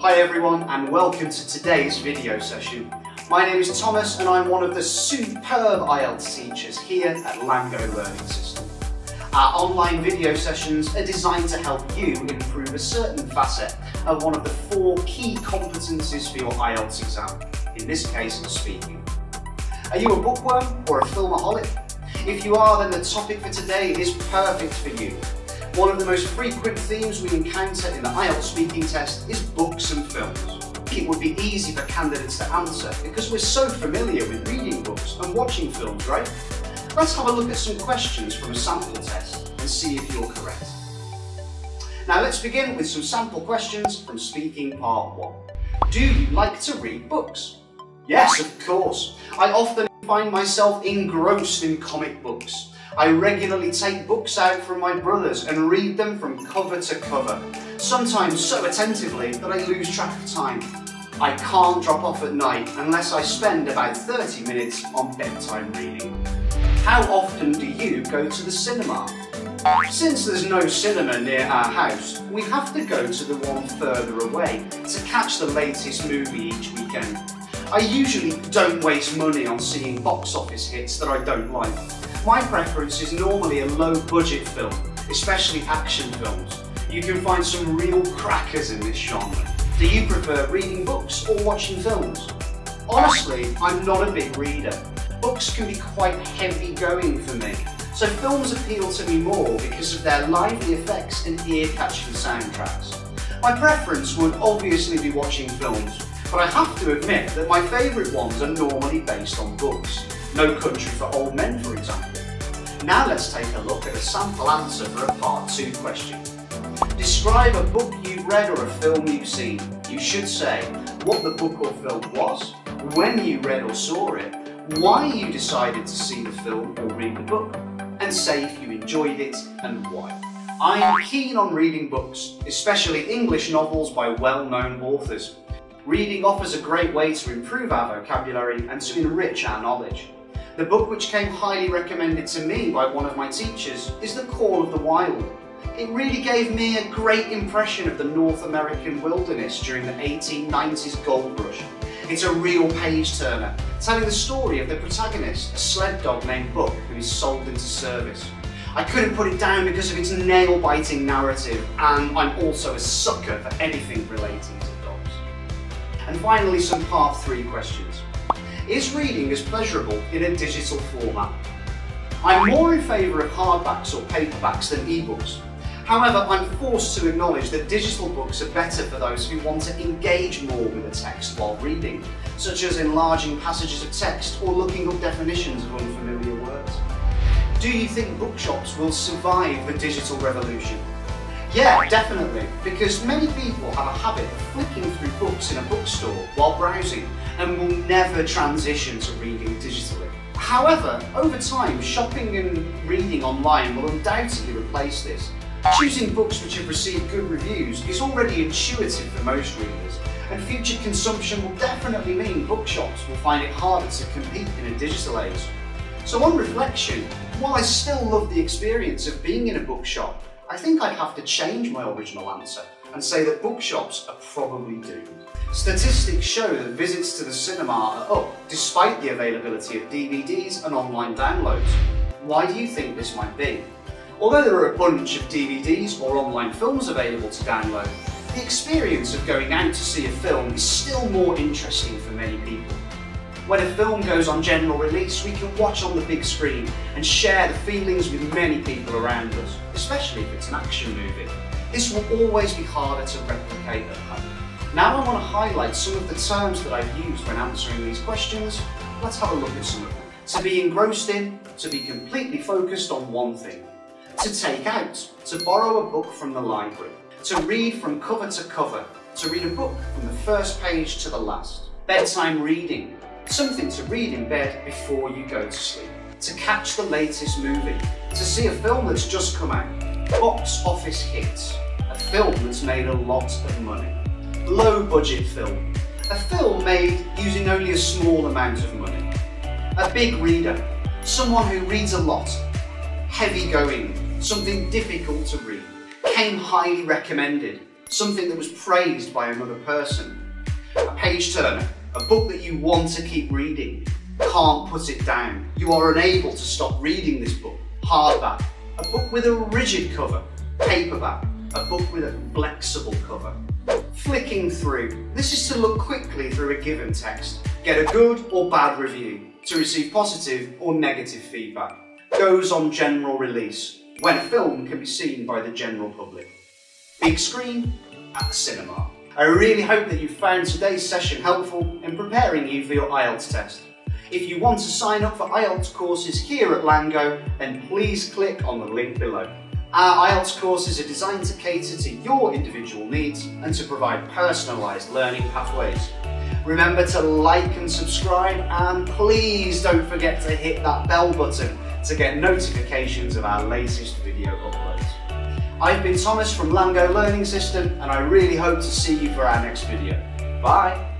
Hi everyone and welcome to today's video session. My name is Thomas and I'm one of the superb IELTS teachers here at LangGo Learning System. Our online video sessions are designed to help you improve a certain facet of one of the 4 key competencies for your IELTS exam, in this case speaking. Are you a bookworm or a filmaholic? If you are, then the topic for today is perfect for you. One of the most frequent themes we encounter in the IELTS speaking test is books and films. It would be easy for candidates to answer because we're so familiar with reading books and watching films, right? Let's have a look at some questions from a sample test and see if you're correct. Now let's begin with some sample questions from Speaking Part 1. Do you like to read books? Yes, of course. I often find myself engrossed in comic books. I regularly take books out from my brothers and read them from cover to cover, sometimes so attentively that I lose track of time. I can't drop off at night unless I spend about 30 minutes on bedtime reading. How often do you go to the cinema? Since there's no cinema near our house, we have to go to the one further away to catch the latest movie each weekend. I usually don't waste money on seeing box office hits that I don't like. My preference is normally a low-budget film, especially action films. You can find some real crackers in this genre. Do you prefer reading books or watching films? Honestly, I'm not a big reader. Books can be quite heavy-going for me, so films appeal to me more because of their lively effects and ear-catching soundtracks. My preference would obviously be watching films, but I have to admit that my favourite ones are normally based on books. No Country for Old Men, for example. Now let's take a look at a sample answer for a Part 2 question. Describe a book you've read or a film you've seen. You should say what the book or film was, when you read or saw it, why you decided to see the film or read the book, and say if you enjoyed it and why. I am keen on reading books, especially English novels by well-known authors. Reading offers a great way to improve our vocabulary and to enrich our knowledge. The book which came highly recommended to me by one of my teachers is The Call of the Wild. It really gave me a great impression of the North American wilderness during the 1890s gold rush. It's a real page-turner, telling the story of the protagonist, a sled dog named Buck, who is sold into service. I couldn't put it down because of its nail-biting narrative, and I'm also a sucker for anything relating to dogs. And finally, some Part 3 questions. Is reading as pleasurable in a digital format? I'm more in favour of hardbacks or paperbacks than ebooks. However, I'm forced to acknowledge that digital books are better for those who want to engage more with a text while reading, such as enlarging passages of text or looking up definitions of unfamiliar words. Do you think bookshops will survive the digital revolution? Yeah, definitely, because many people have a habit of flicking through books in a bookstore while browsing and will never transition to reading digitally. However, over time, shopping and reading online will undoubtedly replace this. Choosing books which have received good reviews is already intuitive for most readers, and future consumption will definitely mean bookshops will find it harder to compete in a digital age. So on reflection, while I still love the experience of being in a bookshop, I think I'd have to change my original answer and say that bookshops are probably doomed. Statistics show that visits to the cinema are up despite the availability of DVDs and online downloads. Why do you think this might be? Although there are a bunch of DVDs or online films available to download, the experience of going out to see a film is still more interesting for many people. When a film goes on general release, we can watch on the big screen and share the feelings with many people around us, especially if it's an action movie. This will always be harder to replicate at home. Now I want to highlight some of the terms that I've used when answering these questions. Let's have a look at some of them. To be engrossed in, to be completely focused on one thing. To take out, to borrow a book from the library. To read from cover to cover, to read a book from the first page to the last. Bedtime reading. Something to read in bed before you go to sleep. To catch the latest movie. To see a film that's just come out. Box office hits. A film that's made a lot of money. Low budget film. A film made using only a small amount of money. A big reader. Someone who reads a lot. Heavy going. Something difficult to read. Came highly recommended. something that was praised by another person. A page turner, a book that you want to keep reading, can't put it down. You are unable to stop reading this book. Hardback, a book with a rigid cover. Paperback, a book with a flexible cover. Flicking through, this is to look quickly through a given text, get a good or bad review, to receive positive or negative feedback. Goes on general release, when a film can be seen by the general public. Big screen, at the cinema. I really hope that you found today's session helpful in preparing you for your IELTS test. If you want to sign up for IELTS courses here at LangGo, then please click on the link below. Our IELTS courses are designed to cater to your individual needs and to provide personalised learning pathways. Remember to like and subscribe, and please don't forget to hit that bell button to get notifications of our latest video uploads. I've been Thomas from LangGo Learning System, and I really hope to see you for our next video. Bye!